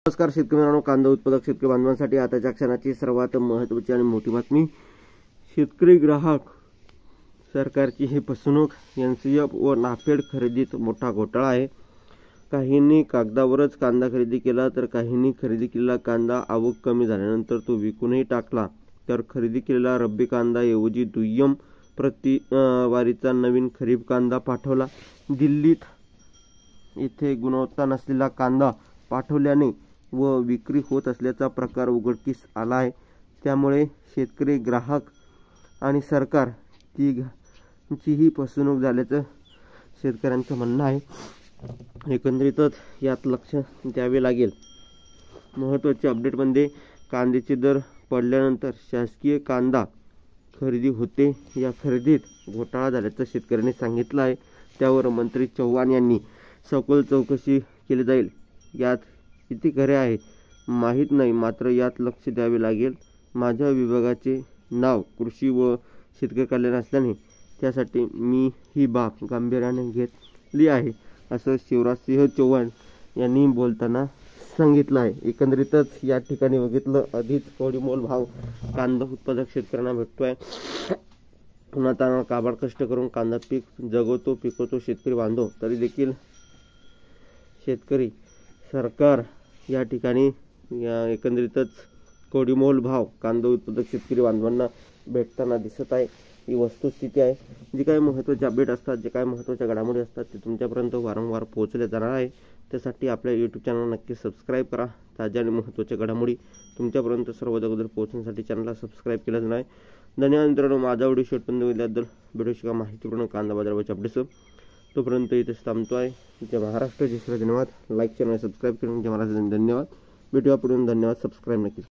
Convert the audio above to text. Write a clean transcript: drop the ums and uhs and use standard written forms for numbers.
नमस्कार शेतकरी मित्रांनो, कांदा उत्पादक शेतकरी बांधवांसाठी आताच्या क्षणाची सर्वात महत्त्वाची आणि मोठी बातमी। शेतकरी ग्राहक सरकारची ही फसवणूक। एनसीएफ व नाफेड खरेदीत मोठा घोटाळा आहे। काहींनी कागदावरच कांदा खरेदी केला, तर काहींनी खरेदी केलेला कांदा आवक कमी झाल्यानंतर तो विकूनही टाकला। तर खरेदी केलेला रब्बी कांदा ऐवजी दुय्यम वारीचा नवीन खरीप कांदा पाठवला। दिल्लीत इथे गुणवत्ता नसलेला कांदा पाठवल्याने व विक्री होत असल्याचा प्रकार उघडकीस आला आहे। त्यामुळे शेतकरी, ग्राहक आणि सरकार तिघांचीही फसवणूक झाल्याचं शेतकऱ्यांचं म्हणणं आहे। एकंदरीतच यात लक्ष द्यावे लागेल। महत्त्वाचे अपडेटमध्ये कांद्याचे दर पडल्यानंतर शासकीय कांदा खरेदी होते, या खरेदीत घोटाळा झाल्याचं शेतकऱ्यांनी सांगितलं आहे। त्यावर मंत्री चव्हाण यांनी सखोल चौकशी केली जाईल। यात किती खरे आहे माहीत नाही, मात्र यात लक्ष द्यावे लागेल। माझ्या विभागाचे नाव कृषी व शेतकरी कल्याण असल्याने त्यासाठी मी ही बाब गांभीर्याने घेतली आहे, असं शिवराजसिंह चौहान यांनी बोलताना सांगितलं आहे। एकंदरीतच या ठिकाणी बघितलं, आधीच कवडीमोल भाव कांदा उत्पादक शेतकऱ्यांना भेटतोय। उन्हातान्हात काबाड कष्ट करून कांदा पीक पिकवतो शेतकरी बांधव, तरी देखील शेतकरी, सरकार या ठिकाणी एकंदरीतच कवडीमोल भाव कांदा उत्पादक शेतकरी बांधवांना भेटताना दिसत आहे। ही वस्तुस्थिती आहे। जे काही महत्त्वाचे अपडेट असतात, जे काही महत्त्वाच्या घडामोडी असतात ते तुमच्यापर्यंत वारंवार पोहोचले जाणार आहे। त्यासाठी आपल्या यूट्यूब चॅनल नक्की सबस्क्राईब करा। ताज्या आणि महत्त्वाच्या घडामोडी तुमच्यापर्यंत सर्वात अगोदर पोहोचण्यासाठी चॅनलला सबस्क्राईब केलं नाही। धन्यवाद मित्रांनो। माझा व्हिडिओ शेवटपर्यंत बघितल्याबद्दल व्हिडिओ शिका माहितीपूर्ण कांदा बाजाराचे अपडेट्स तोपर्यंत इथेच थांबतोय। जय महाराष्ट्र, जय श्री, धन्यवाद। लाईक चॅनल सबस्क्राईब करून जय महाराष्ट्र, धन्यवाद। भेटूया पुढे, धन्यवाद। सबस्क्राईब नक्की